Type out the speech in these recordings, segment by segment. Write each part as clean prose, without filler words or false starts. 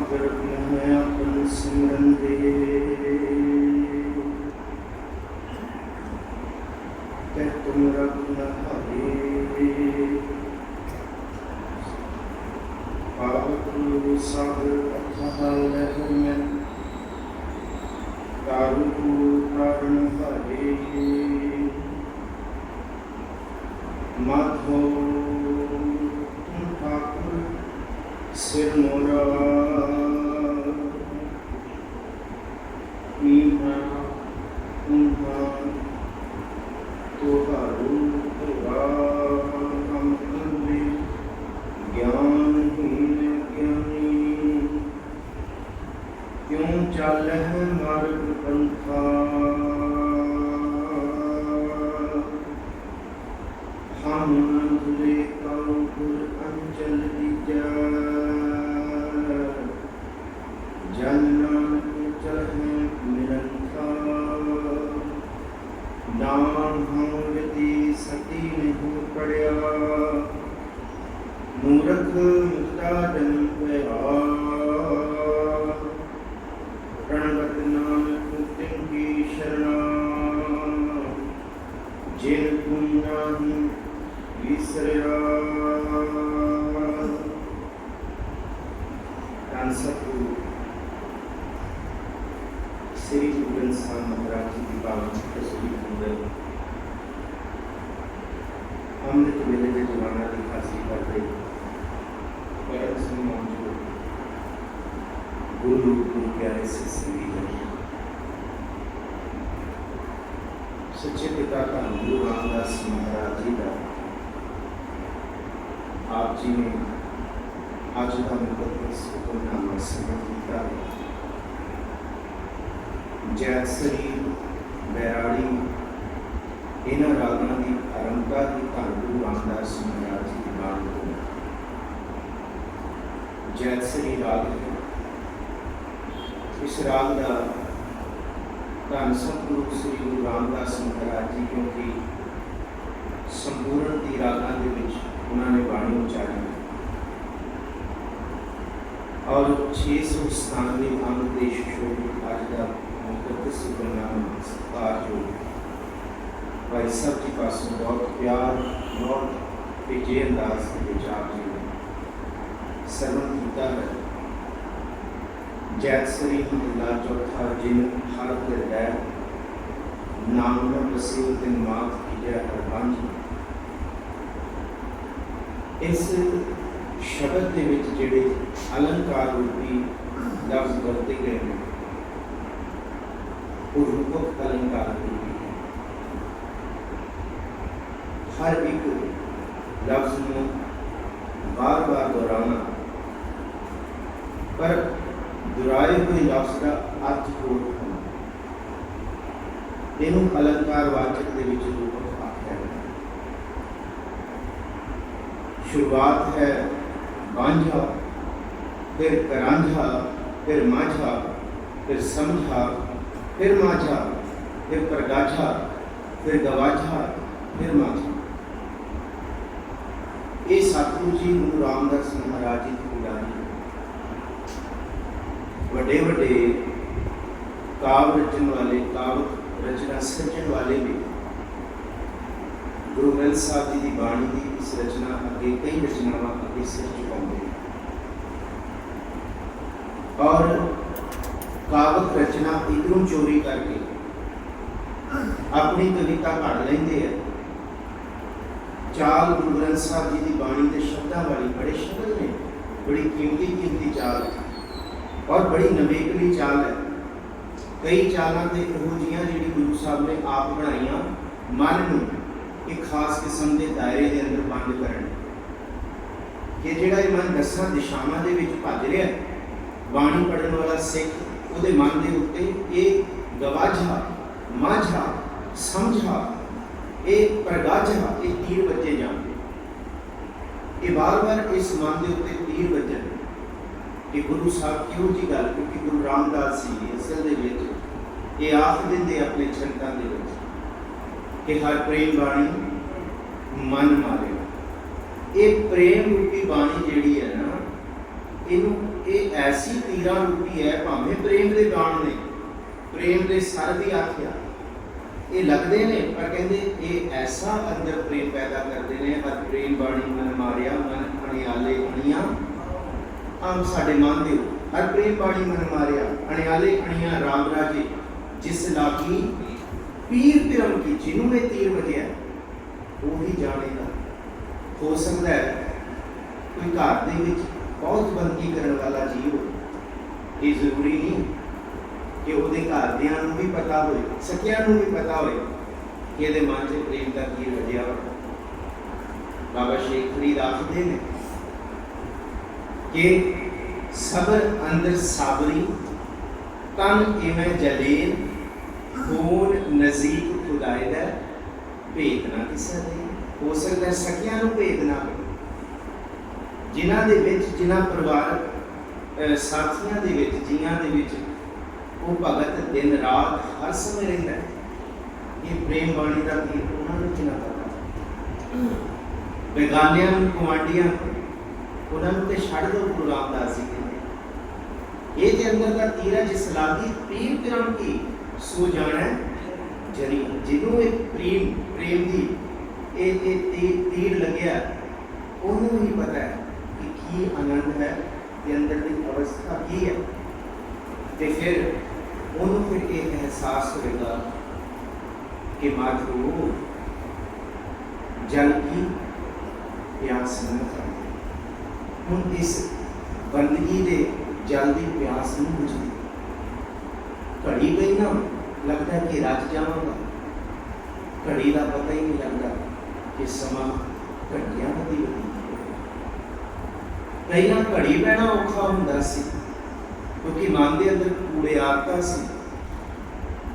सागर में अपन सिमरन दे ते तुम रब न हरे पावक सागर अथाह लहर में तारु कारण हरे माधो तुम ठाकुर सिर मोरा तुहारू हम कभी ज्ञानहीन ज्ञानी क्यों चल है मार्ग पंथा हम नंदले काउपुर अंचल दीजा जन नानक चढ़े निरंथा नाम हम गति सती नहीं पड़या मूर्ख मुक्ता जन्म पया प्रणवत नानक तिनकी शरणा जिन तुम नाही विसरया सतगुरु श्री गुरु ग्रंथ साहिब महाराज जी की पावन तस्वीर अंदर अमृत वेले के जमाना की खासी करते परम सम्मान जो गुरु रूप में प्यारे से संगी है सच्चे पिता का गुरु रामदास महाराज जी का आप जी ने आज का मुकदस हुक्मनामा समर्पित किया जैसरी बैराड़ी इन्हों रागों की आरंभता की धन गुरु रामदास महाराज जी की बात को जैसरी राग है इस राग का धन सतगुरु श्री गुरु रामदास महाराज जी क्योंकि संपूर्ण दी रागों के उन्होंने बाणी उचारी और 697 अंग देश शोभित आज का मुकद्दस हुक्मनामा सत्कार जो भाई साहब जी पासों बहुत प्यार बहुत विजय अंदाज के विचार जी सरवण किया है जैसरी महिला चौथा जिन हर हृदय नाम न बसे दिन मात की जय हर बांझी इस शब्द के विच जिहड़े अलंकार रूपी लफ्ज वरते गए हैं वो रूपक अलंकार रूपी है हर एक लफ्ज में बार बार दोहराना पर दोहराए हुए लफ्ज का अर्थ होर होना इनू अलंकार वाचक के विच रूपक आख्या है शुरुआत है बांझा फिर करांझा फिर माझा फिर समझा फिर माझा फिर प्रगाझा फिर गवाझा फिर माझा ये सतगुरु जी गुरु रामदास महाराज जी की गुलामी बड़े बड़े काव्य रचन वाले काव्य रचना सृजन वाले भी गुरु ग्रंथ साहिब जी की बाणी की इस रचना अगे कई रचनावां अगे सिर झुकाउंदे और काव्य रचना इधरों चोरी करके अपनी कविता घड़ लेंदे हैं चाल गुरु ग्रंथ साहिब जी की बाणी के शब्दों वाली बड़े शब्द ने बड़ी कीमती चाल और बड़ी नवेकली चाल है कई चालों तो यहोजियां जी गुरु साहब ने आप बनाइया मन में एक खास किस्म के दायरे के अंदर बंद करने कि जोड़ा मन 10 दिशावां दे विच भज रहा बाणी पढ़न वाला सिख उहदे मन के उत्ते ये गवाझा माझा समझा ये प्रगाझा ये तीर बजे जाते ये बार बार इस मन के उत्ते तीर बजन कि गुरु साहब क्यों जी गल क्योंकि गुरु रामदास जी असल ये आख देंगे अपने छंटां दे विच कि हर प्रेम बाणी मन मारे ये प्रेम रूपी बाणी जिहड़ी है ना इनू ये ऐसी तीरा रूपी है, भावें प्रेम के गान ने, प्रेम के सर भी आख्या ये लगते हैं, पर कहते ये ऐसा अंदर प्रेम पैदा करते हैं। हर प्रेम बाणी मन मारिया मन अणियाले अणिया आम साडे मान दे। हर प्रेम बाणी मन मारिया अणियाले अणिया राम राजे जिस लागी पीर तिरम की, जिन्हों ने तीर बजया वो ही जानेगा। हो सकता है कोई घर दे विच बहुत बंदगी करने वाला जीव हो, ये जरूरी नहीं कि उहदे घरदियां नूं भी पता होए, सखियां नूं भी पता होए कि इहदे मन च प्रेम का तीर वजया हो। बाबा शेख फरीद आखदे ने कि सबर अंदर साबरी तन इवें जलील खून नजीक खुदाए दा भेद ना किसे दे। हो सकता है सखियां नूं भेद ना हो, जिन्हां दे विच जिन्हां परिवार साथियां दे विच जियां दे विच वो भगत दिन रात हर समय रहिंदा है। ये प्रेम बाणी का तीर उन्हां नूं किना पता। बेगानियां नूं गुआंढियां उन्हां नूं ते छड्ड दो, गुरु रामदास जी कहंदे ये ते अंदर का तीर है जिस लागी पीर तिरम की सो जाने जरी। जिन्हों एक प्रेम दी तीर लग्या उन्होंने ही पता है कि की आनंद है, कि अंदर की अवस्था की है। तो फिर उन्होंने फिर एक एहसास होगा कि माधो जल की प्यास न करनी। हम इस बंदगी दे जल की प्यास नहीं बुझती। घड़ी गई ना लगता है कि रज जावांगा, घड़ी का पता ही नहीं लगता कि समा घंटियां बदी पहला घड़ी बहना औखा हुंदा सी, क्योंकि मन के अंदर कूड़े आता सी।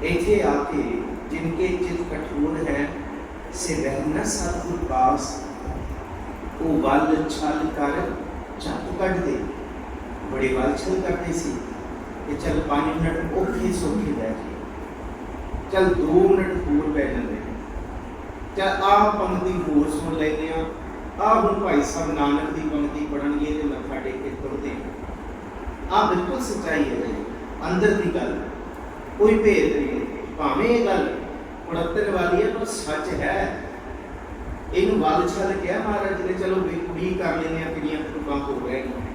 इत्थे आके जिनके चित कठोर है से वह न सतगुर पास, वो वल छल कर झप कट दे। बड़े वल छल करते सी कि चल 5 मिनट औखे सौखे रह जाए, चल 2 मिनट होर बह जाते, चल आ पंक्ति होर सुन लेते हैं, आ हुण भाई साहब नानक की पंक्ति पढ़नगे तो मत्था टेक के तुरते हैं। आ बिल्कुल सच्चाई है जी, अंदर की गल कोई भेद नहीं। भावें ये गल उड़तन वाली है पर सच है। इनू वल छल क्या महाराज ने, चलो भी कर लेने किनियां तुकां हो रह गई।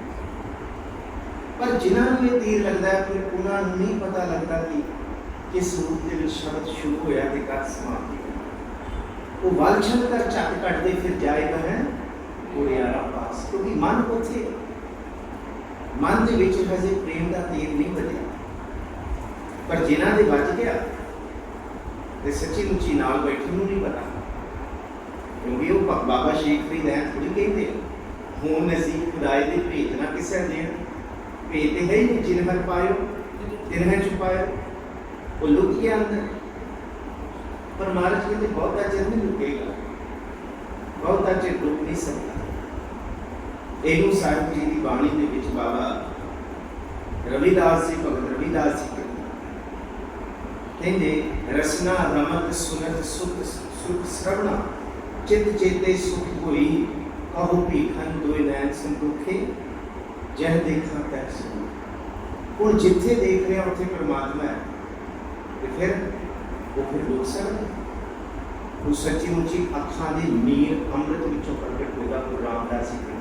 पर जिन्होंने ये तीर लगता है फिर उन्होंने नहीं पता लगता कि किस रूप के शब्द शुरू होया कि कद समाप्ति। वो वल छल कर झट कटते फिर जाएगा है गुड़ियारा पास, क्योंकि मन उथे मन के विच हजे प्रेम का तीर नहीं बजया। पर जिन्हां दे बज गया तो सच्ची मुची नाल बैठे नूं नहीं पता, क्योंकि वो बाबा शेख फरीद ऐ थोड़ी कहते हूँ नजीक खुदाए दे भेद ना किसे देन। भेद तो है ही नहीं, जिन हर पायो तिन है छुपायो, वो लुक गया अंदर। पर महाराज कहते बहुत चिर नहीं लुकेगा, बहुत चिर लुक नहीं सकता। एनू साहिब जी की बाणी के विच बाबा रविदास जी, भगत रविदास जी कहते रसना रमत सुनत सुख सुख श्रवणा चित चेते सुख होई, कहो भीखन दोए नैन संतोखे जह देखा तै सुन। हुण जिथे देख रहे उत्थे परमात्मा है, तो फिर वो फिर लोग सकते वो सच्ची मुची अखां दी नीर अमृत विचों प्रगट होगा। गुरु रामदास जी कहते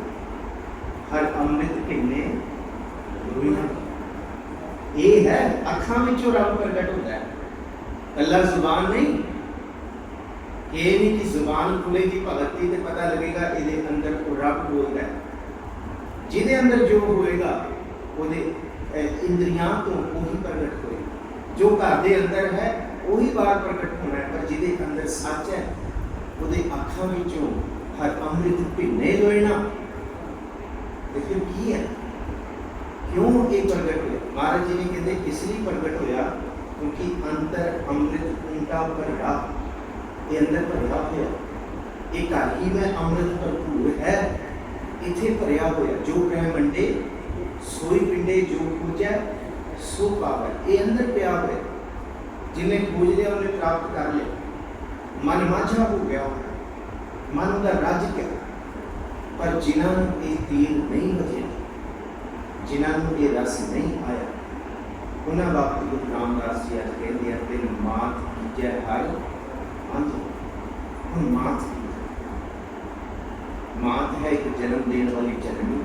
हर अमृत किन्ने रुइना, ये है अखां विचों रब प्रगट होता है, कल्ला जुबान नहीं। ये नहीं कि जुबान खुलेगी भगती तो पता लगेगा ये अंदर को रब बोलता है। जिदे अंदर जो होएगा वो इंद्रियां तो वही प्रगट होएगा, जो घर के अंदर है वही बाहर प्रगट होना है। पर जिदे अंदर सच है वो अखां विचों हर अमृत भिन्ने लोएना। तो फिर की है, क्यों ये प्रगट होया? महाराज जी ने कहते इसलिए प्रगट होया क्योंकि अंतर अमृत उनका भरिया, ये अंदर भरिया होया। एक ही में अमृत भरपूर है, इथे भरिया होया। जो ब्रह्मंडे सोई पिंडे जो पूजा सो पावे, ये अंदर पिया हुआ। जिन्हें खोज लिया उन्हें प्राप्त कर लिया। मन माझा हो गया, मन का राज क्या। पर जिन्होंने ये तीर नहीं बजे जिन्होंने ये रस नहीं आया उन्होंने वक्त गुरु रामदास जी अज कहते हैं तेन मात कीजै हर अंत। हुण मात की मात है एक जन्म देने वाली जननी।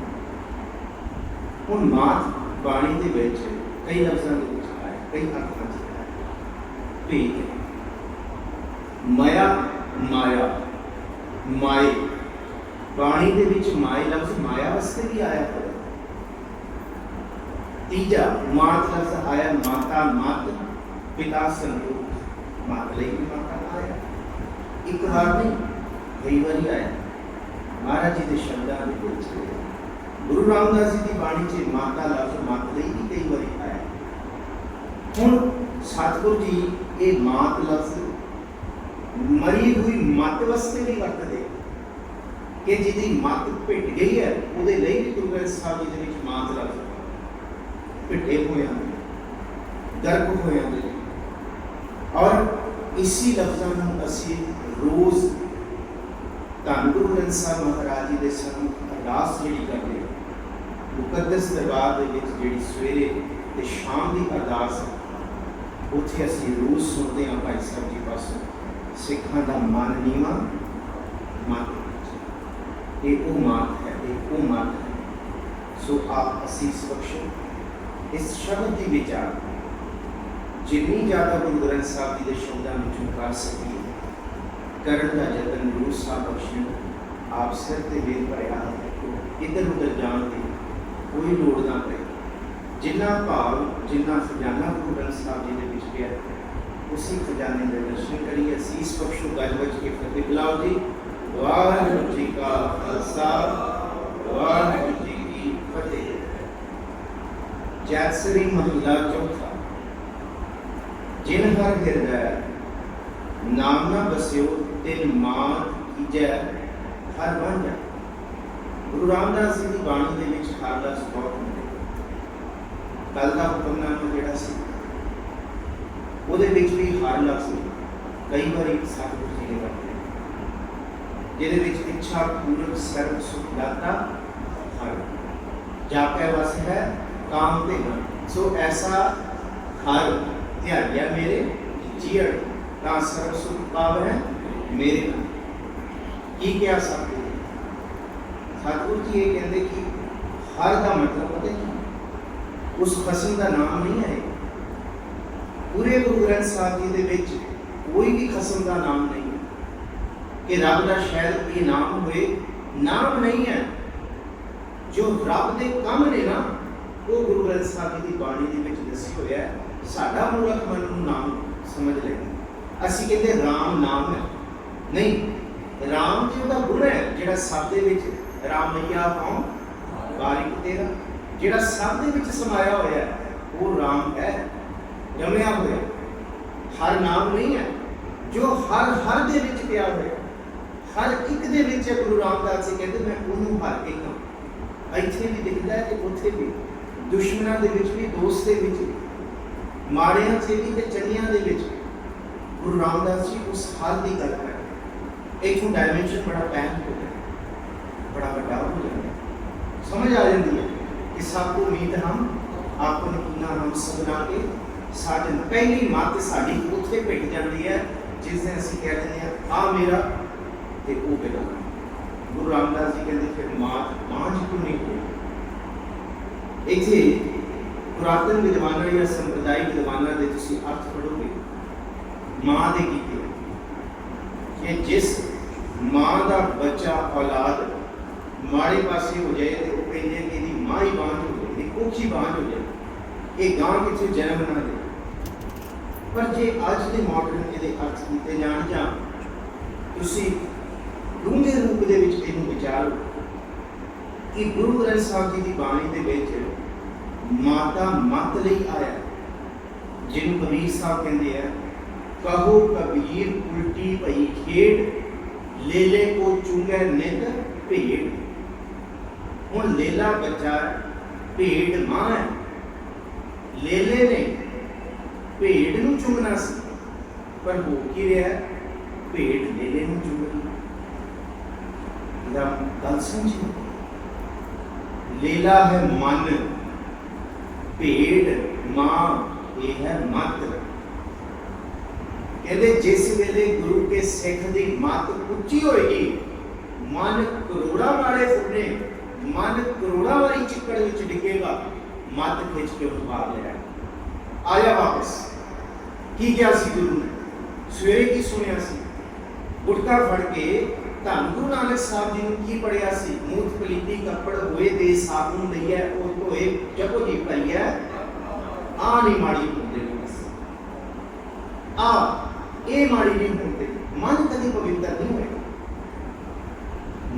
हुण मात बाणी दे विच कई लफ्ज़ां दे विच आया, कई अर्थां च आया। भेद माया माया माए बाणी दे विच माए लफ्ज़ माया वास्ते भी आया है। तीजा मात लफ्ज़ आया माता मात पिता संयोग मात लई भी माता आया। एक बार नहीं कई बार आया। महाराज जी के शब्दों के विच गुरु रामदास जी की बाणी च माता लफ्ज़ मात लई भी कई बार आया। हुण सतगुरु जी ये मात लफ्ज़ मरी हुई मत वास्ते नहीं वरतदे कि जिहदी मत भिट गई है उहदे लई भी गुरु ग्रंथ साहिब जी दे विच मात लफ्ज़ भिटे हुए गर्भ होए और इसी लफ्ज़ों को असी रोज़ धन गुरु ग्रंथ साहिब महाराज जी के सन्मुख अरदास जिहड़ी करते हैं मुकद्दस दरबार दे विच जिहड़ी सवेरे ते शाम की अरदास है उत्थे असी रोज़ सुनते हैं भाई साहब जी पासों सिखां दा मन नीवा मत ये वो मात है, ये वो मात है। सो आप असीस बख्शो इस शब्द की विचार जिन्नी ज़्यादा गुरु ग्रंथ साहिब जी के शब्दों में कर सकिए करने का जतन गुरु साहब बख्शो। आप सिर ते वेद भरिया इधर उधर जान की कोई लोड़ ना पए। जिन्ना भाव जिन्ना खजाना गुरु ग्रंथ साहिब जी के विच पिया उसी खजाने के दर्शन करिए। असीस बख्शो गज गज के फतेह बुलाओ जी। वाहिगुरू जी का खालसा वाहिगुरू जी की फतेह। जैतसरी महला चौथा जिन हर हृदय नाम न बस्यो तिन मात कीजै हर वांझा। गुरु रामदास जी की बाणी दे विच हर लफ्ज़ बहुत होंदे। कल का हुक्मनामा जिहड़ा सी ਉਹਦੇ ਵਿੱਚ भी हर लफ्ज़ कई बार सतगुरु जी ने वरते ਜਿਹਦੇ ਵਿੱਚ इच्छा पूर्वक सर्व सुख दाता हर जाके वस है काम ते मन। सो ऐसा हर ध्याया मेरे जीअड़ ता सर्व सुख पावै मेरे मन। की क्या सतगुरु सतगुरु जी ये कहते कि हर का मतलब पता कि उस खसम का नाम नहीं है। पूरे गुरु ग्रंथ साहिब जी दे विच कोई भी खसम का नाम नहीं है कि रब का शायद ये नाम होए। नाम नहीं है जो रब के काम ने ना वो गुरु ग्रंथ साहिब जी की बाणी दे विच दसी होया है। साडा मूर्ख मन नूं नाम समझ लेगा। असीं कहते राम नाम है नहीं। राम जी उहदा गुण है जिहड़ा सब दे विच राम मैया पाऊं बारिक तेरा जिहड़ा सब दे विच समाया होया है वो राम है जमया हुआ। हर नाम नहीं है जो हर हर दे विच पिया हुआ हर एक दे विच गुरु रामदास जी कहते मैं उन्होंने हर एक हाँ। इत्थे भी दिखता है कि उत्थे भी दुश्मनों के विच भी दोस्त के विच भी माड़ियां से भी ते चंगियां दे विच गुरु रामदास जी उस हाल की गल कर इथों डायमेंशन बड़ा पैन हो गया बड़ा बड़ा हो जाता समझ आ जाती है कि सबको उम्मीद हम आपको कितना हम सबना के साडे पहली मत साडी उत्थे भिट जाती है जिसने असीं कह दिंदे हैं आ मेरा ते ओ मेरा। गुरु रामदास जी कहते फिर मात मांझ क्यों नहीं कोई। इत्थे पुरातन विद्वानां या संप्रदायिक विद्वानां दे तुसीं अर्थ पढ़ोगे मां दे कीते कि जिस मां का बच्चा औलाद माड़े पासे हो जाए तो वो कहते कि इसकी मां ही बांझ हो जाए कुछ ही बांझ हो जाए ये गां कितों जन्म ना दे। पर जे अज के मॉडर्न ये अर्थ किए जान जां तुसीं डूंघे रूप दे विच इहनूं विचारो कि गुरु ग्रंथ साहिब जी की बाणी दे विच माता मत लई आया जिन्हों कबीर साहब कहते हैं कहो कबीर उल्टी पई खेड लेले को चुंगे नित भेड़। हुण लेला बच्चा भेड़ मां है लेले ने भेड़ नूं चुंगना सी पर हो की रहा भेड़ लेले नूं चुंग रही। गल समझी लेला है मन भेड़ मां ये है मत। कहते जिस वेले गुरु के सिख की मत उच्ची होएगी, मन करोड़ा मारे फुटने, मन करोड़ा वारी चिक्कड़ विच डिगेगा, मत खिंच के उठा लिया आया वापस। की क्या सी गुरु ने सवेरे की सुनिया सी, गुटका फड़ के धन गुरु नानक साहब जी ने की पढ़िया सी, मूठ पलीती कपड़ होए दे साबुन लईए ओ धोए जगो जी पाईए आ नहीं माड़ी होंदे आ ये माड़ी नहीं होंदे। मन कभी पवित्र नहीं होएगा।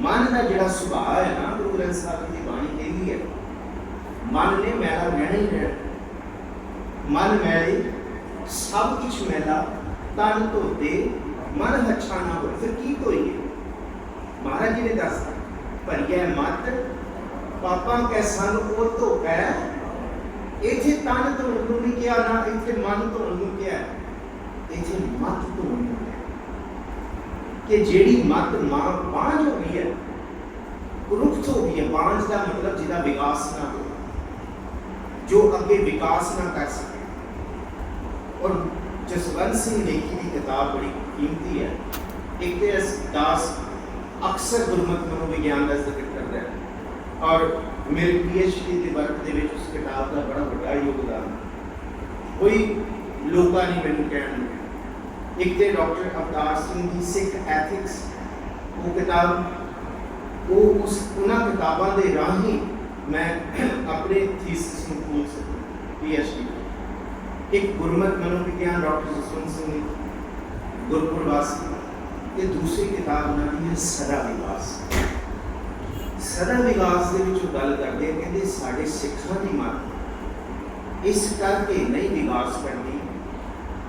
मन का जिहड़ा सुभाव है ना, गुरु ग्रंथ साहब की बाणी कहती है मन ने मैला रहना ही रहना। मन मैले सब कुछ मैला, तन धोते मन अच्छा ना हो, फिर की धोइए। महाराज जी ने दस भरिया मत पापा कै सन ओ धोखा। इथे तन धोने को नहीं किया ना, इथे मन धोने को किया, इथे मत धोने कि जेड़ी मत मां बांझ हो गई है, रुक्त हो गई है। बांझ का मतलब जिसका विकास ना हो, जो अगे विकास ना कर सके। और जसवंत सिंह नेकी की किताब बड़ी कीमती है। एक दास अक्सर गुरमत मनोविज्ञान का जिक्र करता है और मेरे PhD के वर्क के उस किताब का बड़ा बड़ा योगदान। कोई लोका नहीं मैंने कहना। एक तो डॉक्टर अवतार सिंह की सिख एथिक्स, वो किताब वो उस उन्होंने किताबों के राही मैं अपने थीसिस में खोल सकूँ PhD। एक गुरमत मनोविज्ञान डॉक्टर जसवंत सिंह गुरपुर वासी, ये दूसरी किताब उन्होंने है सदा विकास। सदा विकास के गल करते हैं, कहते साढ़े सिखा की मत इस करके नहीं विकास करनी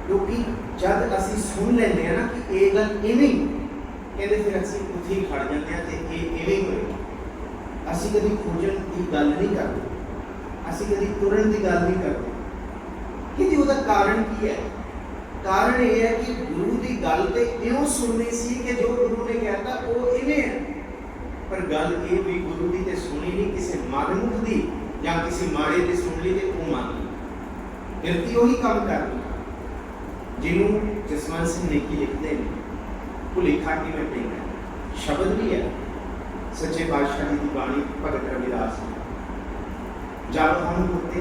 क्योंकि जब असी सुन लेंगे ना कि ये गल इवें कहते फिर असी उत्थे ही खड़ जाते हैं तो ये इवें होए। असी कभी खोजन की गल नहीं करते, असी कभी तुरन की गल नहीं करते कि उसका कारण की है। कारण यह है कि गुरु की गल तो इं सुननी सी कि जो गुरु ने कहता वो इवें है, पर गल ये भी गुरु की तो सुनी नहीं, किसी मनमुख की या किसी माड़े की सुन ली तो वो मान ली, फिर उही काम कर ली जिन्होंने जसवंत सिंह नेकी लिखते हैं। भुलेखा कि मैं पेंगा शब्द भी है सच्चे पातशाह जी की बाणी भगत रविदास जब हम होते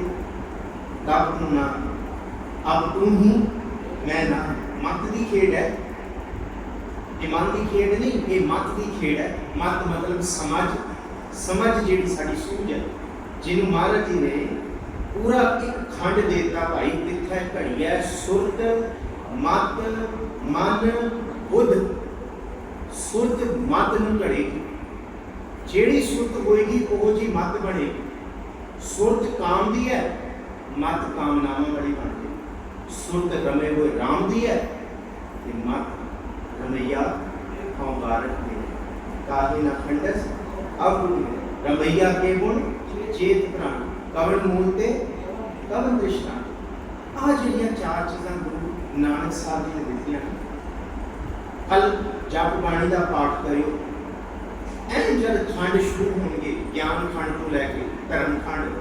तब तू ना, अब तू ही मैं ना। मत की खेड है, ये मन की खेड नहीं, ये मत की खेड है। मत मतलब समझ, समझ जी साड़ी सूझ है जिन्होंने महाराज जी ने पूरा एक खंड देता भाई किथे घड़ी है सुरत मत मन बुद्ध। सुरत मत न घड़ेगी, जेड़ी सुरत होएगी वो जी मत बनेगी। सुरत काम दी है, मत कामनावां वाली बन गई। सुरत रमे हुए राम दी है, मत रमैया हंकारक दे काहे न खंडस अब रमैया के गुण चेत प्राण कवन मूलते कवन तृष्णा। आ जिहड़ियां चार चीज़ां गुरु नानक साहब जी ने दित्तियां। कल जप बाणी का पाठ करियो, एन जब खंड शुरू होंगे ज्ञान खंड को लैके धर्म खंड,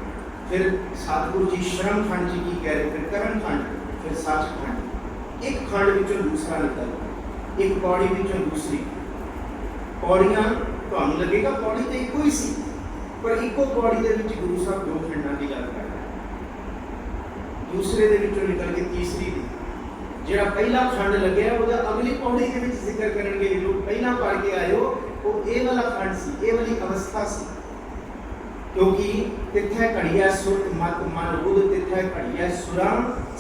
फिर सतगुरु जी श्रम खंड जी की कह रहे, फिर कर्म खंड, फिर सच खंड। एक खंड विचों दूसरा निकल, एक पौड़ी विचों दूसरी। पौड़ियां तुहानूं लगेगा पौड़ी तो एको ही सी, पर इको पौड़ी दे विच गुरु साहब दो खंडां की गल कर रहे, दूसरे दे विचों निकल के तीसरी दी। जिहड़ा पहला खंड लग्या वो अगली पौड़ी के विच जिक्र करनगे, जो पहला पढ़ के आए हो वो ये वाला खंड सी, ये वाली अवस्था सी। क्योंकि तिथे घड़िया सुरत मत मन बुद्ध, तिथे घड़िया सुरा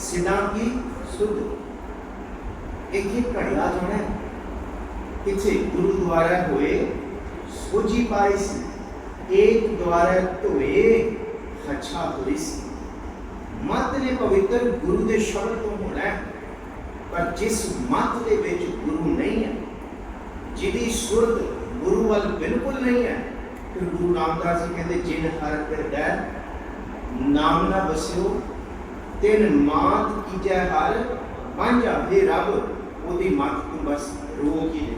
सिदा की सुध। एक ही घड़िया जो है पिछे गुरु द्वारा हुए सोजी पाई सी, एक द्वारा धोए अच्छा हुई सी। मत ने पवित्र गुरु के शब्द तो होना है, पर जिस मत के विच गुरु नहीं है, जिहदी सुरत गुरु वाल बिल्कुल नहीं है, फिर गुरु रामदास जी कहते जिन हर हृदय नाम ना बसियो तिन मात कीजै हर बांझा। हे रब ओदी मत तू बस रोक ही दे,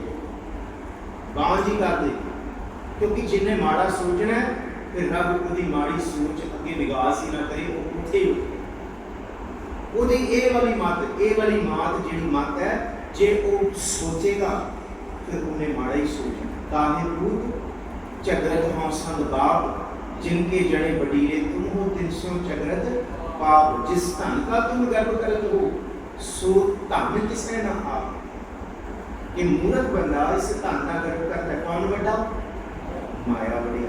बांझ ही कर दे। क्योंकि जिन्हें माड़ा सोचना है फिर रब उसकी माड़ी सोच अगे विकास ही ना करे, वो उठे ਉਹਦੀ ਇਹ ਵਾਲੀ ਮਾਤ ਜਿਹੜੀ ਮਤ ਹੈ, ਜੇ ਉਹ ਸੋਚੇਗਾ ਫਿਰ ਉਹਨੇ ਮਾੜਾ ਹੀ ਸੋਚਣਾ। ਕਾਹੇ ਭੂਤ ਝਗੜਤ ਹੋਂ ਸੰਗ ਬਾਪ, जिनके जड़े बडीरे तुम हो तिनसों चगरत पाप, जिस धन का तुम गर्व करत हो सो धन किसे ना आप। ये मूर्ख बंदा इस धन का गर्व करता है। कौन बड़ा? माया बड़ी।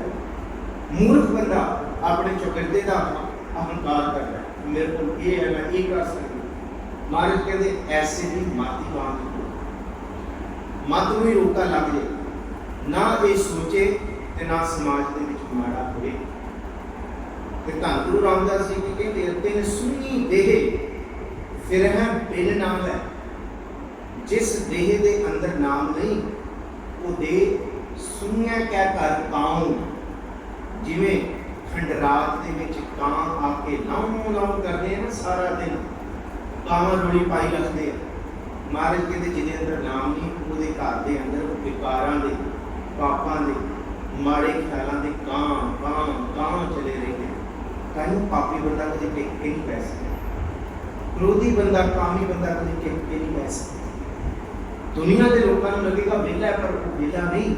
मूर्ख बंदा अपने चौकरदे का अहंकार करता है, मेरे को ये है, मैं ये कर सकती। महाराज कहते ऐसे भी माती बांध मत में रोका लग जाए ना, ये सोचे ते ना समाज के विच माड़ा होवे। ते धन गुरु रामदास जी की कहते तिन सुनी देह फिर है बिन नाम है। जिस देह के अंदर नाम नहीं, वो देह सुनिया क्या कर काऊं। जिवें खंडरात दे विच कां आके लाऊं लाऊं करते हैं ना, सारा दिन कांव रोड़ी पाई रखते हैं। महाराज कहते जिहदे अंदर नाम नहीं, वो घर के अंदर विकारां दे, पापां दे, माड़े ख्यालों के कां कां कां चले रहते हैं। कहीं पापी बंदा कभी टिक के नहीं बह सकता, क्रोधी बंदा कामी बंदा कभी टिक के नहीं बह सकता। दुनिया के लोगों को लगेगा वेला, पर वो वेला नहीं,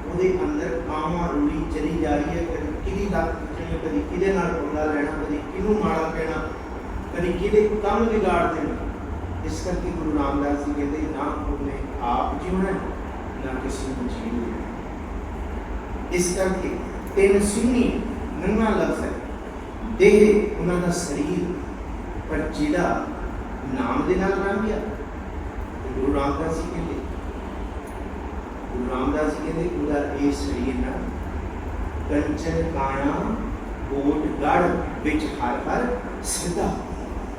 ਉਹਦੇ ਅੰਦਰ ਕਾਵਾਂ ਰੂੜੀ ਚਲੀ ਜਾ ਰਹੀ ਹੈ। ਕਦੀ ਕਿਹਦੀ ਲੱਤ ਖਿੱਚਣੀ, ਕਦੀ ਕਿਹਦੇ ਨਾਲ ਪੰਗਾ ਲੈਣਾ, ਕਦੀ ਕਿਹਨੂੰ ਮਾੜਾ ਕਹਿਣਾ, ਕਦੀ ਕਿਹਦੇ ਕੰਮ ਵਿਗਾੜ ਦੇਣਾ। ਇਸ ਕਰਕੇ ਗੁਰੂ ਰਾਮਦਾਸ ਜੀ ਕਹਿੰਦੇ ਨਾ ਉਹਨੇ ਆਪ ਜਿਉਣਾ, ਨਾ ਕਿਸੇ ਨੂੰ ਜੀਉਣਾ। ਇਸ ਕਰਕੇ ਤਿੰਨ ਸੁਣੀ ਨੰਗਾ ਲਫ਼ਜ਼ ਹੈ, ਦੇਹ ਉਹਨਾਂ ਦਾ ਸਰੀਰ, ਪਰ ਜਿਹੜਾ ਨਾਮ ਦੇ ਨਾਲ ਰੰਗ ਗਿਆ। ਗੁਰੂ ਰਾਮਦਾਸ ਜੀ ਕਹਿੰਦੇ, गुरु रामदास जी कहते पूरा ये शरीर ना कंचन काया कोट गढ़ विच हर हर सिद्धा।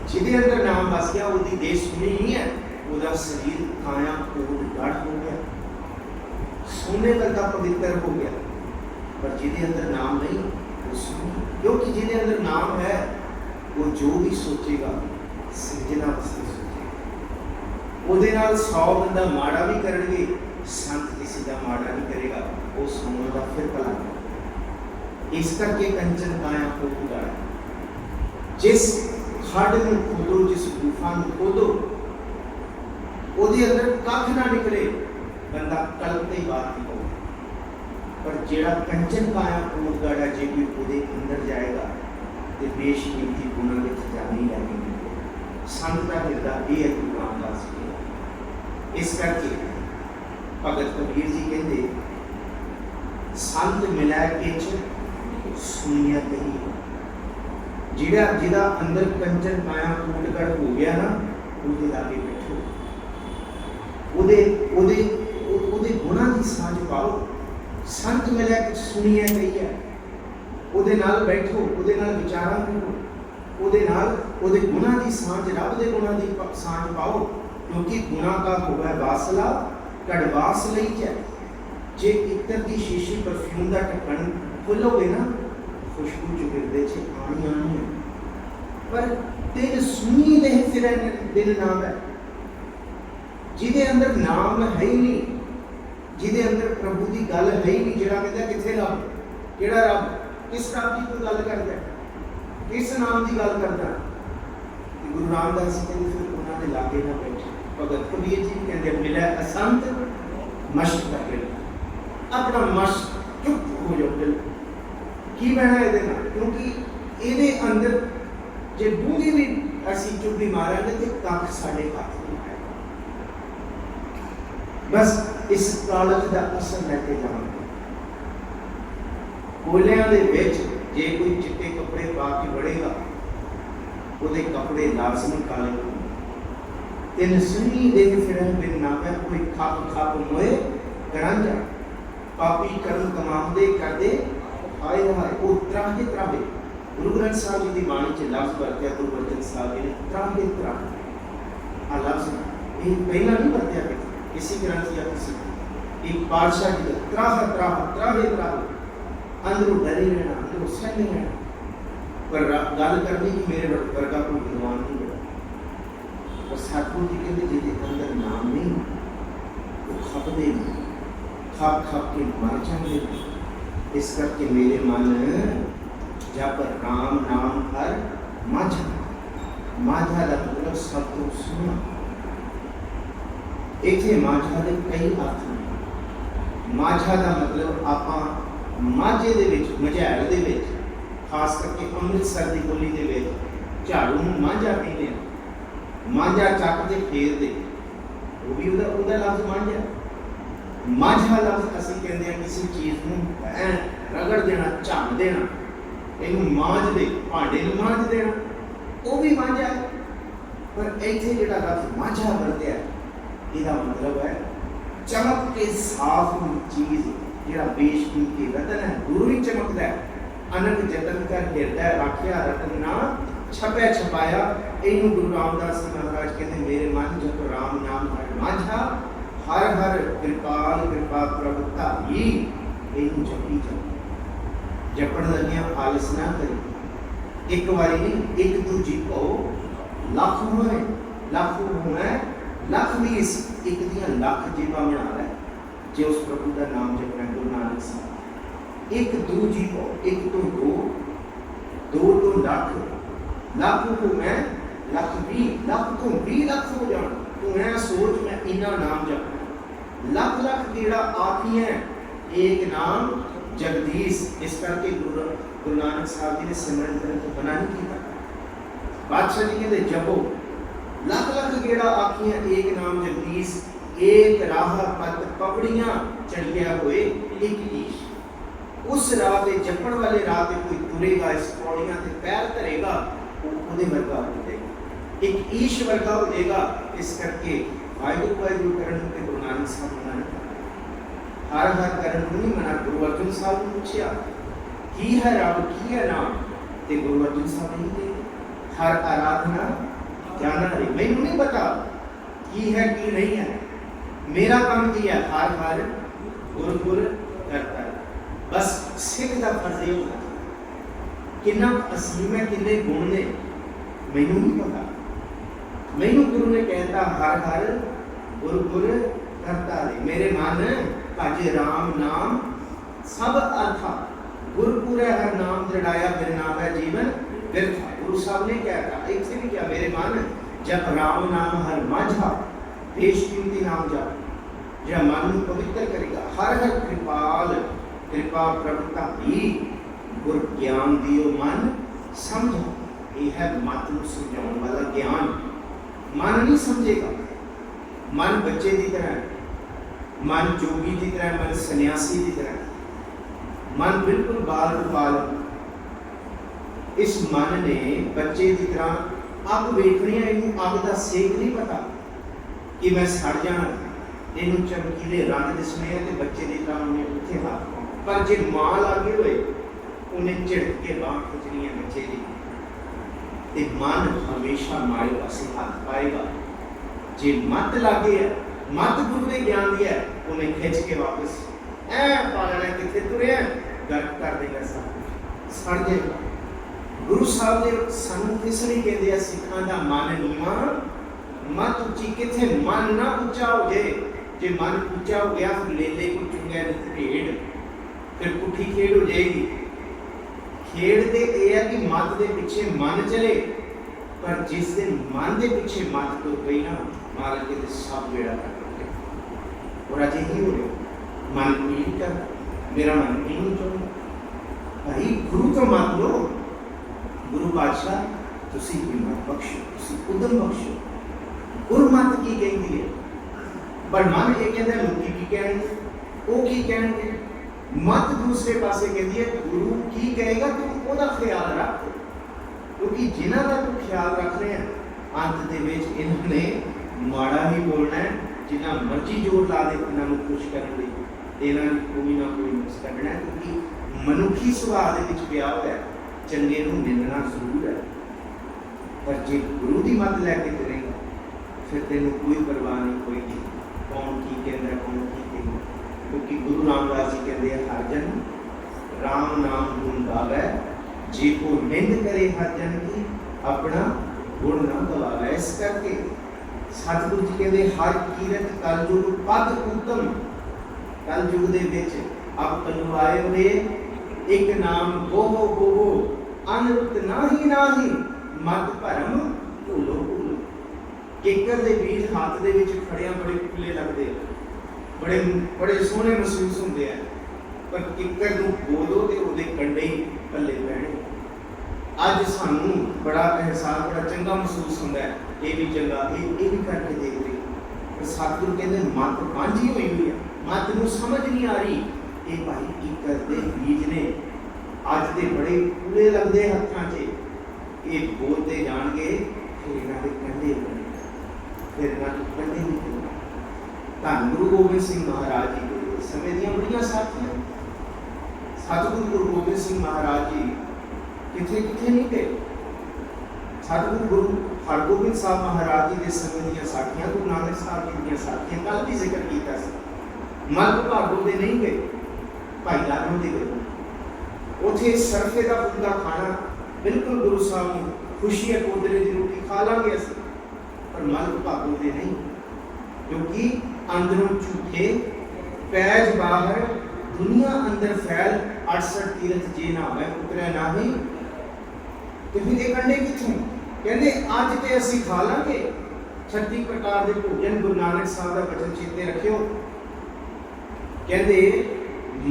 जिहदे अंदर नाम बस गया, उसकी देह सुनी नहीं है, उसका शरीर काया कोट गढ़ हो गया, सोने वर्गा पवित्र हो गया। पर जिहदे अंदर नाम नहीं, वो सुनी। क्योंकि जिहदे अंदर नाम है, वो जो भी सोचेगा सिरजना वास्ते सोचेगा। ਉਹਦੇ ਨਾਲ 100 ਬੰਦਾ ਮਾੜਾ भी करनगे, संत किसी का माड़ा नहीं करेगा, वो सोने का फिर भला। इस करके कंचन काया को उगाड़ा। जिस खड में खोदो, जिस गुफा में खोदो, ਉਹਦੇ अंदर कख ना निकले, बंदा कल्पते ही बात नहीं होगा। पर जेड़ा कंचन काया को उगाड़ा, जे कोई ਉਹਦੇ अंदर जाएगा तो बेशकीमती गुणों के खजाने लगेंगे। संत का हिरदा ये है गुरु रामदास जी। इस करके भगत कबीर जी कहते संत मिला किच सुनिया कही। जिहड़ा जिहदा अंदर कंचन काया कूटगढ़ हो गया ना, उसके लागे बैठो, उदे उदे उदे गुणां दी साझ पाओ। संत मिला किच सुनिया कही है, उदे नाल बैठो, उदे नाल विचारां करो, उदे नाल उदे गुणां दी साझ, रब दे गुणां दी साझ पाओ। क्योंकि गुणां का होवे वासला कड़वास लई जाए। जे इत्र की शीशी परफ्यूम का ढक्कन खोलोगे ना, खुशबू चुगिरदे च आनी आनी है। पर तिन सुनी देह फिर दिन नाम है। जिहदे अंदर नाम है ही नहीं, जिहदे अंदर प्रभु की गल है ही नहीं, जिहड़ा कहता किथे रब, किहड़ा रब, किस रब की कोई गल करदा है, किस नाम की गल करदा। गुरु रामदास जी कहते फिर उन्होंने लागे ना बैठे। भगत कबीर जी कहते मिला असंत मश्क कर ले, अपना मश्क चुप हो जाओ। दिल की बहना ये, क्योंकि ये अंदर जे बूंदी भी असी चुप्पी मारांगे तो कख साढ़े हाथ नहीं आएगा। बस इस कालज का असर लैके जाओगे। कोलियां दे विच जे कोई चिट्टे कपड़े पा के बढ़ेगा, ਉਹਦੇ कपड़े लाजमी काले होंगे। तिन सुनी देह फिर बिन नाम, कोई खप खप मोए गरांजा। पापी कर्म कमांदे करदे हाय हाय, वो त्राहे त्राहे। गुरु ग्रंथ साहब जी की बाणी च लफ्ज वरत्या गुरु अर्जन साहब जी ने, त्राहे त्राहे। आ लफ्ज ये पहला नहीं वरत्या किसी ग्रंथ या किसी एक पातशाह जी का त्राह त्राह त्राहे त्राहे। अंदरों डरे रहना, अंदरों सहने रहना। पर गल करनी कि मेरे वर्गा कोई विद्वान नहीं होगा। पर सतगुरु जी कहते जिहदे अंदर नाम नहीं, वो खपदे नहीं, खप खप के मर जाते। इस करके मेरे मन जप राम नाम हर माझा। माझा का मतलब सब तो सुना। इतने माझा के कई अर्थ हैं। माझा का मतलब आप माझे दे विच मझैल दे विच खास करके अमृतसर की बोली दे विच झाड़ू नूं मांझा कहते हैं। मांझा चक के फेर दे, वो भी उहदा लफ्ज मांझा। माझा लफ्ज असीं कहते हैं किसी चीज़ नूं रगड़ देना, झम देना, इनू मांझ दे, भांडे नूं मांझ देना, वो भी मांझा है। पर इत्थे जिहड़ा लफ्ज माझा वरत्या इसका मतलब है चमक के साफ चीज़, जिहड़ा बेशकीमती रतन है, गुरु ही चमकदा है। अनक जतन कर हृदय राखिया रतन ना छपया छपाया। इनू गुरु रामदास जी महाराज कहते मेरे मन जप राम नाम हर माझा, हर हर कृपाल कृपा प्रभुता ही इनू जपी जाओ। जपण लगिया आलस ना करी। एक बारी नहीं, एक दूजी को लख होए, लख होना लख भी इस एक दियां लख जेबा बना लै जे उस प्रभु का नाम जपना। गुरु नानक साहब एक दूजी को, एक तो दो, दो तो लख, लख को मैं लख भी, लख तो भी लख हो जान। तू मैं सोच मैं इन्ना नाम जपना। लख लख केड़ा आखी है एक नाम जगदीश। इस करके गुरु नानक साहब जी ने सिमरन करने को मना नहीं किया। बादशाह जी कहते जपो लख लख गेड़ा आखियां एक नाम जगदीश, एक राह पत पपड़ियां चढ़िया हुए एक ईश। उस राह पे जपण वाले राह पे कोई तुरेगा, इस पौड़ियां ते पैर धरेगा, वो उहदे वर्गा हो जाएगा, एक ईश वर्गा हो जाएगा। इस करके वाहिगुरू वाहिगुरू करन के गुरु नानक साहब मना हर हर करन नहीं मना। गुरु अर्जुन साहब ने पूछा की है रब की है नाम, ते गुरु अर्जुन साहब ने कहा हर आराधना जाना रे। मैनू नहीं पता की है की नहीं है, मेरा काम की है हर हर गुर गुर करता है। बस सिख का फर्ज ये होता किन्ना असीम है, किन्ने गुण ने मैनू नहीं पता। मैनू गुरु ने कहता हर हर गुर गुर करता रे। मेरे मन भज राम नाम सब अर्था, गुरपुर है हर नाम दृढ़ाया फिर नाम है जीवन व्यर्थ। गुरु साहब ने क्या कहा, एक से भी क्या मेरे मन जब राम नाम हर माझा, बेशकीमती नाम जप जो मन पवित्र करेगा। हर हर कृपाल कृपा प्रभुता ही, गुर ज्ञान दियो मन समझो। ये है मत को समझाने वाला ज्ञान। मन नहीं समझेगा, मन बच्चे की तरह, मन जोगी की तरह, मन सन्यासी की तरह, मन बिल्कुल बाल बाल। इस मन ने बच्चे की तरह अग वेखनी है, इनू अग का सेक नहीं पता कि मैं सड़ जाना। इनू चमकीले रंग दिसने हैं तो बच्चे की तरह उन्हें उत्थे हाथ पाओ। पर जे मां लागे हुए उन्हें झिड़क के बांह खिंचनी है बच्चे की, ते मन हमेशा माए पासे हाथ पाएगा। जे मत लागे है, मत गुरु ने ज्ञान दिया है, उन्हें खिंच के वापस ऐ पालना कितने तुरे गर्क कर देगा, सब सड़ जाएगा। गुरु साहब ने सानू किस लिए कहते हैं सिखां दा मन नीवा मत उच्ची। किथे मन ना ऊंचा हो जाए, जे मन ऊंचा हो गया फिर लेले को चुंगिया भेड़, फिर पुठी खेड हो जाएगी। खेड ते ये है कि मत दे पीछे मन चले, पर जिस दिन मन दे पीछे मत तो गई ना मार के सब बेड़ा कर। और अजे ही हो रहा मन नहीं कर, मेरा मन नहीं चाहता भाई गुरु तो मत लो। गुरु पातशाह तुसी हिम्मत बख्शो, तुसी उदम बख्शो। गुरु मत की कहती है, पर मन ये कहता है लोग की कहेंगे, वो की कहेंगे। मत दूसरे पासे कहती है गुरु की कहेगा तुम ओदा ख्याल रखो, क्योंकि जिन्हां दा तू ख्याल रख रहे हैं अंत दे विच इन्होंने माड़ा ही बोलना है। जिन्ना मर्जी जोर ला दे इन्होंने खुश करने लई इन्हां कोई ना कोई नुक्स कढना है, क्योंकि मनुखी सुभाव दे विच पिया होया चंगे नूं निंदना जरूर है। पर जे गुरु की मत लैके चलेगा फिर तेन कोई परवाह नहीं होगी कौन की कहता कौन की कहता, क्योंकि गुरु रामदास जी कहते हैं हर जन राम नाम गुण गावै, जे को निंद करे हर जन की अपना गुण ना गवावै। इस करके सतगुरु जी कहते हर कीरत कल युग पद उत्तम। कल युग दे विच अब कलु आए हुए एक नाम बोहो बोहो अनंत नाही नाही मत भरम भूलो भूलो। किकर दे बीज हाथ दे विच खड़िया बड़े खुले लगते, बड़े बड़े सोहने महसूस होंगे हैं, पर किकर नूं बोलो तो उहदे कंडे ही पल्ले पैणे। अज सानू बड़ा एहसास बड़ा चंगा महसूस होंदा है, ये भी चंगा ये भी करके देख रही। पर सतगुरु कहते मत बांझी हुई है, मत नूं समझ नहीं आ रही। ये भाई किकर दे बीज ने अज दे बड़े पूरे लगते हत्थां 'च, ये बोलते जाणगे फिर इन्हां दे कंडे बने, फिर इन्हां दे कंडे निकलणगे। धन गुरु गोबिंद सिंह महाराज जी के समय दीयां बड़ियां साखियां। सतगुरु गुरु गोबिंद सिंह महाराज जी किथे किथे नहीं गए। सतगुरु गुरु हरगोबिंद साहब महाराज जी के समय दीयां साखियां, गुरु नानक साहब जी दीयां साखियां कल भी जिक्र किया सी। मल भागो दे नहीं गए, भाई लालों दे गए। उथे सरफे का फुल्का खाना बिल्कुल गुरु साहब ने खुशी है, कोदरे की रोटी खा लांगे अस, पर मल भागो दे नहीं, क्योंकि अंदरों झूठे पैज बाहर दुनिया अंदर फैल 68 तीरथ जे ना होवे उतरे ना ही। तो फिर ये कंडे किथों? कहते अज ते असी खा लांगे 36 प्रकार के भोजन। गुरु नानक साहब का वचन चेते रखियो, कहते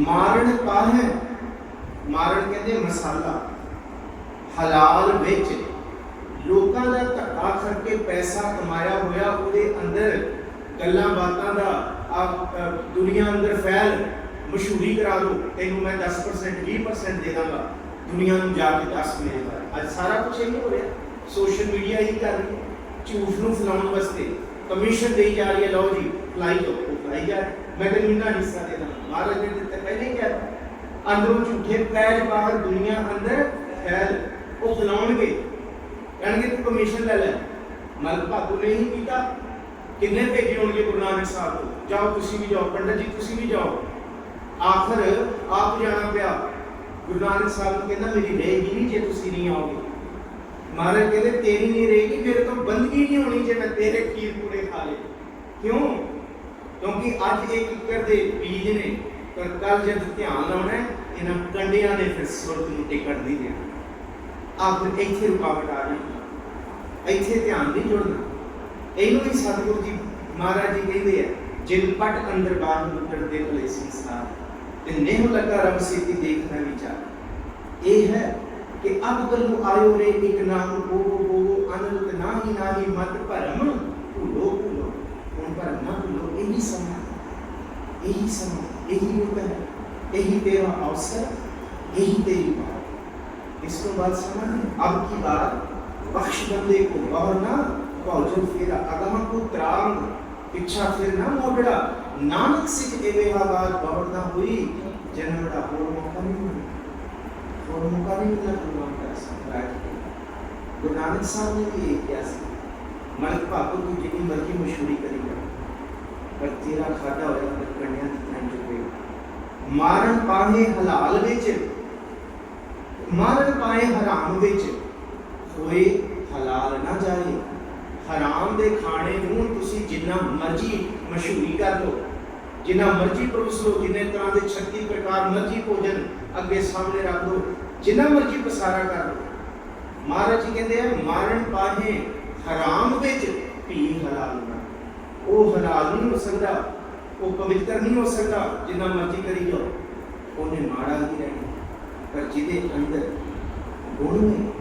मारण पाहे, मारण कहते मसाला हलाल विच लोकां दा धक्का करके पैसा कमाया होया उहदे अंदर गल्लां बातां दा दुनिया अंदर फैल मशहूरी करा दो, तेनों मैं 10% 20% दे दांगा, दुनिया नूं जाके 10 मेरे बारे। अज सारा कुछ यही हो रहा, सोशल मीडिया ही कर रही है, झूठ नूं फैलाउण वास्ते कमीशन दी जा रही है। लो जी फलाई दो, फलाई जा, मैं तेनों इन्ना हिस्सा दे दां। महाराज ने तो पहले ही कहा, अंदरों झूठे पैज बाहर दुनिया अंदर फैल, वो फैलाउणगे, कहणगे तू कमीशन ले लै। मल भागो ने ही कीता, किन्ने भेजे होणगे गुरु नानक साहब को, जाओ तुसीं भी जाओ, पंडित जी तुसीं भी जाओ। आखिर आप जाना पिया। गुरु नानक साहब ने कहना मेरी रहेगी नहीं जे तुसीं नहीं आओगे। महाराज कहते तेरी नहीं रहेगी, मेरे तो बंदगी नहीं होनी जे मैं तेरे खीर पूरे खा ले। क्यों? क्योंकि अज एक किकर दे बीज ने, पर कल जब ध्यान लाउणा है इन्हां कंडियां ने फिर सुरत नूं टिकण नहीं देना। आप इत्थे रुकावट आ जाएगी, इत्थे ध्यान नहीं जुड़ना। इहनूं ही सतगुरु जी महाराज जी कहते हैं, जिन पट अंदर बाहर लुटते भले संसार ते नेह लगा रब सीती देखना विचार। ये है कि अब कलू आयो रे एक नाम बोलो बोलो अनंत नाही नाही मत भरम भूलो भूलो। उन भरम ना भूलो, यही समय, यही समय, यही युग है, यही तेरा अवसर, यही तेरी बात। इसको बात समझ, अब की बात बख्श बंदे को गौरना भौजन फेरा अगम को त्रांग पिछा फिर ना मोड़ड़ा। नानक सिख एवे बात बहुड़ना हुई जन्मड़ा और मौका नहीं मिला, और मौका नहीं मिला गुरु नानक साहब। गुरु नानक साहब ने भी एक किया मलक भागो तू जितनी मर्जी मशहूरी करेगा, पर तेरा खादा होया पर कन्या दिखाई चुके। मारन पाहे हलाल विच, मारन पाए हराम विच, होए हलाल ना जाए। हराम दे खाने नूं तुसीं जिन्ना मर्जी मशहूरी कर लो, जिन्ना मर्जी परोस लो, जिन्ने तरह के 36 प्रकार मर्जी भोजन अगे सामने रख दो, जिन्ना मर्जी पसारा कर लो। महाराज जी कहते हैं मारन पाहे हराम विच भी हलाल ना। वो हलाल नहीं हो सकता, वो पवित्र नहीं हो सकता, जिन्ना मर्जी करी जाओ, उन्हें माड़ा ही रहना। पर जिदे अंदर गुण में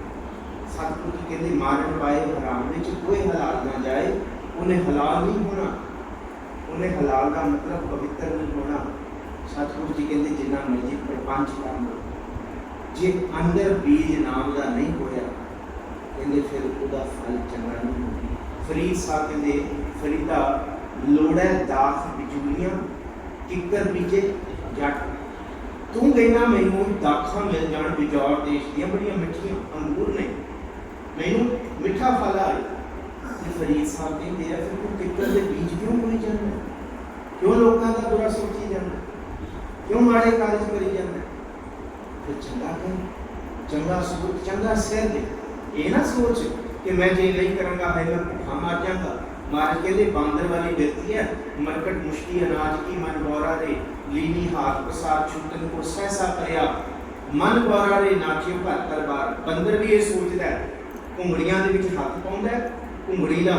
सतगुरु जी कहते मारन पाए हराम विच कोई हलाल ना जाए, उन्हें हलाल नहीं होना। उन्हें हलाल का मतलब पवित्र नहीं होना। सतगुरु जी कहते जिन्ना मर्जी प्रपंच कर लो, जे अंदर बीज नाम का नहीं होया कहते फिर उसका फल चंगा नहीं होगा। फरीद साहब कहते फरीदा लोड़ा दाख बिजूलियां किकर बीजे जट। तू कहना मैनू दाखा मिल जान बिजौर देश दियां बड़ियां मिठियां अंगूर ने, मैनू मिठा फल आए। फरीद साहब कहते हैं फिर तू किकर के बीज क्यों बोई जाना, क्यों लोगों का बुरा सोची जाना, क्यों माड़े कार्य करी जाना। फिर चंगा कर, चंगा सोच, चंगा सह दे। ये ना सोच कि मैं जे नहीं करांगा है मैं भूखा मर जाऊंगा। महाराज कहते बांदर वाली व्यक्ति है, मरकट मुश्ती अनाज की मन गौरा रे, लीनी हाथ प्रसाद छुटन को सहसा करया मन गौरा रे नाचियो घर दरबार। बंदर भी ये सोचता है, घुंगड़ियां दे विच हथ पाउंदा है, घुंगड़ी दा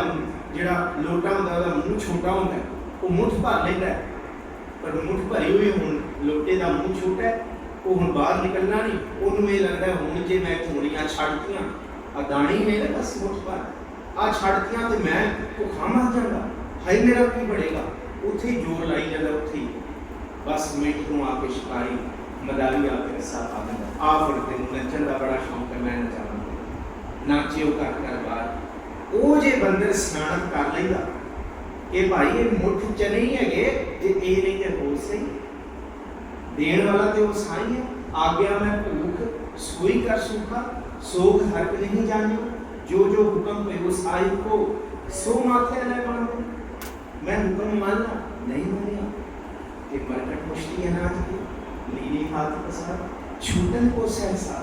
जिहड़ा लोटा हुंदा ओहदा मूँह छोटा हुंदा है, वो मुठ भर लैंदा है, पर मुठ भरी हुई हुण लोटे दा मूँह छोटा है, वो हुण बाहर निकलना नहीं। उहनूं ये लगदा हुण जे मैं घुंगड़ियां छड्डतियां आ दाणी ने ना बस मुठ भर आ छड्डतियां ते मैं भुखा मर जांगा, हाय मेरा की बढ़ेगा। उत्थे ही जोर लाई जांदा, उत्थे ही बस मिंट नूं आके शिकारी मदारी आके रस्सा पा देंदा। आ फिरते नच्चण का बड़ा शौक है, मैं नचावांगा नाचियो घर घर बार। वो जे बंदर स्नान कर लेंदा कि भाई ये मुठ च नहीं है, जे ये नहीं है हो सही, देण वाला तो वो साई है। आज्ञा मैं भूख सोई कर सूखा, सोख हर्क नहीं जानियो, जो जो हुक्म पे उस आयु को सो माथे न मानो। मैं हुक्म मानना नहीं मानिया कि मरकट मुश्ती अनाज की लीनी हाथ प्रसाद छूटन को सहसा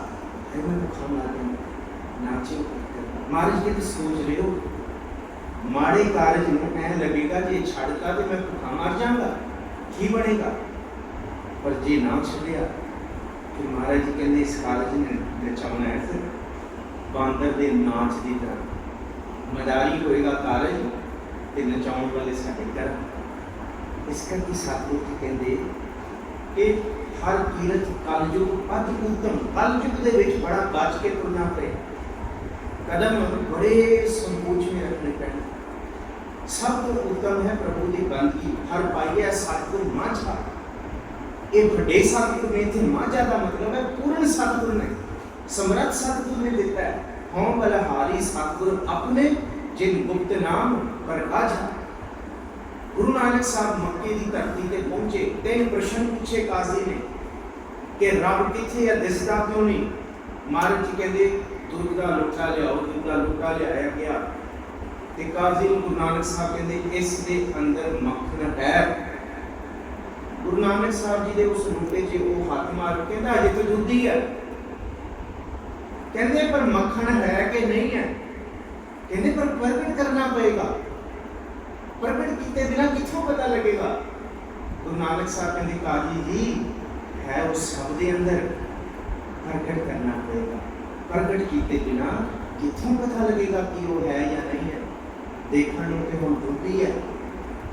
है। मैं भुखा मार दूंगा नाचियो। महाराज जी तो सोच रहे हो माड़े कारज में ऐ लगेगा जे छड़ता तो मैं भुखा मर जाऊंगा, की बनेगा। पर जे ना छड़िया फिर महाराज जी कहते इस कारज ने नचाना है, फिर बांदर दे नाच की तरह मदारी होएगा कारज ते नचाउण वाले साडे घर। इस करके सतगुर जी कहते कि हर कीरत कलयुग अति उत्तम। कलयुग दे विच बड़ा बच के तुरना पे, कदम बड़े संकोच में रखने पैने। सब तो उत्तम है प्रभु की बंदगी, हर पाइए सतगुर माझा। ये बड़े सतगुर ने थे, माझा का मतलब है पूर्ण सतगुर ने, समर्थ सतगुर ने दिता है। हों बलहारी सतगुर अपने जिन गुप्त नाम प्रकाशा। गुरु नानक साहब मक्के की धरती पे पहुंचे, 3 प्रश्न पूछे काजी ने कि रब किथे है, दिसदा क्यों नहीं। महाराज जी कहते दूध का लोटा लियाओ, दूध का लोटा लियाया गया ते काजी नूं गुरु नानक साहब कहते इस दे अंदर मक्खन है। गुरु नानक साहब जी दे उस लोटे च वो हाथ मार के कहता अजे तो दूध ही है। कहते पर मक्खन है कि नहीं है, कहते पर प्रगट करना पड़ेगा, प्रगट किए बिना किथों पता लगेगा। गुरु नानक साहब कहते काजी जी है उस सब दे अंदर, प्रगट करना पड़ेगा, प्रगट किए बिना किथों पता लगेगा कि वो है या नहीं है। देखने तो हम दूध ही है,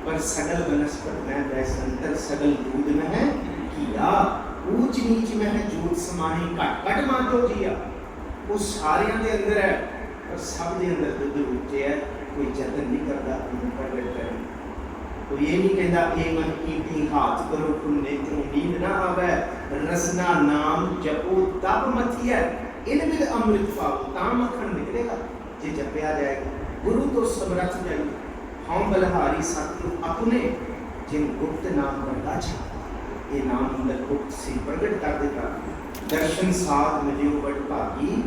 पर सगल वनस्पत में वैसंतर सगल दूध में है किया, ऊंच नीच में है जोत समाही, घट घट मातो जिया। वो सारे दे अंदर है, पर सब दे अंदर दूध ऊंचे है। कोई जतन नहीं करता प्रगट करें, तो ये नहीं कहता ए मन कीटी हाथ करो तुम नेत्रों नींद ना आवे, रसना नाम जपो तब मथिया, इन विद अमृत पाओ ता मक्खन निकलेगा जे जपया जाएगा। गुरु तो समरथ जाइए, हम बलहारी सतगुरु अपने जिन गुप्त नाम प्रकाशा। ये नाम अंदर गुप्त से प्रगट कर देता। दर्शन साध मिलियो बड़ भागी,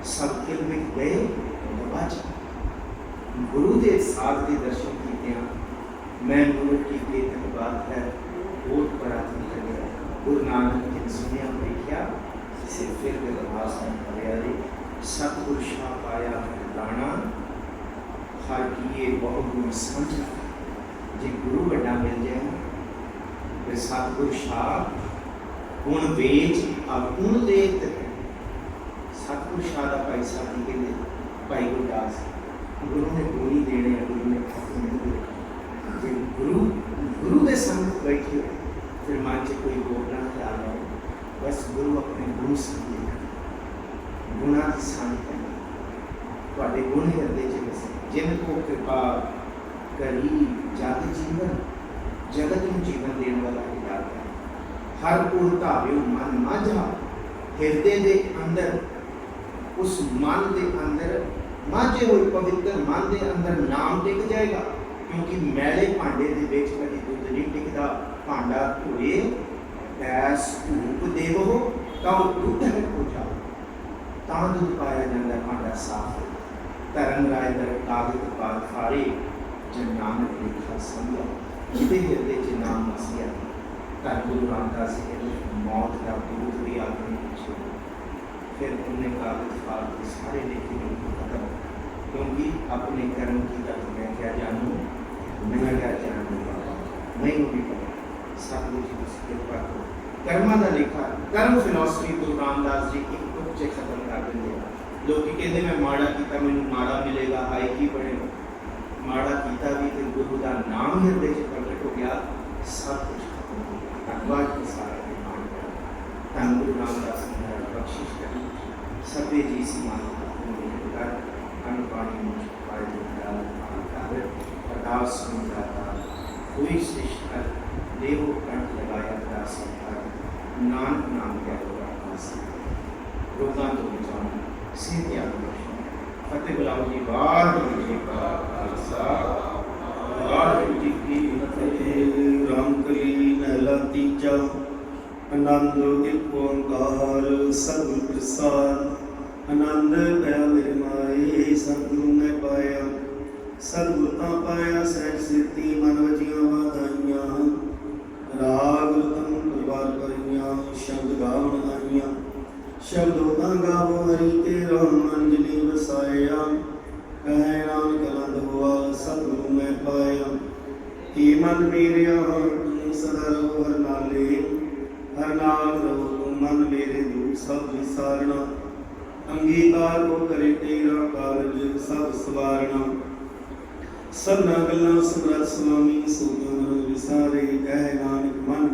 सब किल में गए नवाचा। गुरु दे साध के दर्शन कीते मैं गुरु की केतन बात है बहुत पराधन कर गया। गुरु नानक जी सुनिया देखा से फिर विलास हरियाली सतगुर शाह पाया दाना हर किए बहुत गुण समझा। जे गुरु बड़ा मिल जाए फिर सतगुर शाह गुण बेच अगुण देत। सतगुर शाह का भाई साहब जी कहते भाई गुरदास गुरु ने गुण ही देने, गुरु ने गुरु गुरु के संग बैठे फिर मन च कोई बोलना ख्याल आओ, बस गुरु अपने गुण समझेगा, गुणा की संग थोड़े गुण हृदय च बसे। जिनको कृपा करी जग जीवन, जगत में जीवन देने वाला विधाता है। हर पुर धाव्यो मन माझा, हृदय के अंदर उस मन के अंदर माझे हुए पवित्र मन के अंदर नाम टिक जाएगा। क्योंकि मैले भांडे के विच कभी दुध नहीं टिकता, भांडा धोए गैस धूप देवो तो दुध है हो जाओ ता दुध पाया जाता, भांडा साफ हो। धर्म राय दर कागज पाल फारे जन नानक लिखा समझा, जिदे हृदय च नाम मसिया। धन गुरु रामदास जी मौत का दूध भी आदमी पूछे, फिर उन्हें कागज फाड़ के सारे लेखे खत्म। क्योंकि अपने कर्म की तक मैं क्या जानूँ, मैं क्या जानूँगा, नहीं भी पता। ਸਤਿਗੁਰੂ ਜੀ ਤੁਸੀਂ ਕਿਰਪਾ ਕਰੋ। ਕਰਮਾਂ ਦਾ ਲੇਖਾ ਕਰਮ ਫਿਲਾਸਫੀ ਗੁਰੂ ਰਾਮਦਾਸ ਜੀ ਇੱਕ ਟੁਕ 'ਚ ਖਤਮ ਕਰ ਦਿੰਦੇ ਆ। ਲੋਕੀ ਕਹਿੰਦੇ ਮੈਂ ਮਾੜਾ ਕੀਤਾ ਮੈਨੂੰ ਮਾੜਾ ਮਿਲੇਗਾ, ਹਾਏ ਕੀ ਬਣੇਗਾ। ਮਾੜਾ ਕੀਤਾ ਵੀ ਤੇ ਗੁਰੂ ਦਾ ਨਾਮ ਹਿਰਦੇ 'ਚ ਪ੍ਰਗਟ ਹੋ ਗਿਆ, ਸਭ ਕੁਝ ਖਤਮ ਹੋ ਗਿਆ। ਧੰਨਵਾਦ ਜੀ ਸਾਰਾ ਦੇ ਨਾਮ ਦਾ ਧੰਨ ਗੁਰੂ ਰਾਮਦਾਸ ਜੀ ਦਾ ਬਖਸ਼ਿਸ਼ ਕਰੀ ਸਭੇ ਜੀ ਸੀ ਮਾਨ ਕਰ ਅਨੁਪਾਣੀ ਮੁਝ ਪਾਏ ਦਾ ਕਰ ਅਰਦਾਸ ਸਮਝਾਤਾ ਕੋਈ ਸ੍ਰਿਸ਼ਟ ਦੇਵੋ ਕੰਠ ਲਗਾਇਆ ਦਾਸ ਕਰ ਨਾਨਕ ਨਾਮ ਕਿਆ ਹੋਗਾ ਆਸਾ ਰੋਗਾਂ ਤੋਂ ਬਚਾਉਣ ਸਿਹਤਿਆਬ ਬਖਸ਼ਣ। ਫਤਿਹ ਬੁਲਾਓ ਜੀ। ਵਾਹਿਗੁਰੂ ਜੀ ਕਾ ਖਾਲਸਾ ਵਾਹਿਗੁਰੂ ਜੀ ਕੀ ਫਤਿਹ। ਰਾਮਕਲੀ ਮਹਿਲਾ ਤੀਜਾ। ਆਨੰਦ ਇੱਕ ਓੰਕਾਰ ਸਤਿਗੁਰ ਪ੍ਰਸਾਦ। ਆਨੰਦ ਪਿਆ ਮੇਰੇ ਮਾਏ ਸਤਿਗੁਰੂ ਮੈਂ ਪਾਇਆ। ਸਤਿਗੁਰ ਤਾਂ ਪਾਇਆ ਸਹਿਜ ਸਿੱਧੀ ਮਨ ਵਜੀਆਂ ਵਾਧਾਈਆਂ। ਰਾਗ ਰਤਨ ਪਰਿਵਾਰ ਭਰੀਆਂ ਸ਼ਬਦ ਗਾਵਣ ਆਈਆਂ। ਸ਼ਬਦੋ ਤਾਂ ਗਾਵੋ ਹਰੀ ਕੇ ਰਾਮ ਅੰਜਲੀ ਵਸਾਇਆ। ਕਹਿ ਨਾਨਕ ਆਨੰਦ ਹੋਆ ਸਤਿਗੁਰੂ ਮੈਂ ਪਾਇਆ। ਏ ਮਨ ਮੇਰਿਆ ਤੂੰ ਸਦਾ ਰਹੋ ਹਰ ਨਾਲੇ। ਹਰ ਨਾਲ ਰਹੋ ਤੂੰ ਮਨ ਮੇਰੇ ਦੁਖ ਸਭ ਵਿਸਾਰਣਾ। ਅੰਗੀਕਾਰ ਕੋ ਕਰੇ ਤੇਰਾ ਕਾਰਜ ਸਭ ਸਵਾਰਣਾ। ਸਭਨਾ ਗੱਲਾਂ ਸਮਰੱਥ ਸੁਆਮੀ ਸੋਧਨ ਵਿਸਾਰੇ। ਕਹਿ ਨਾਨਕ ਮਨ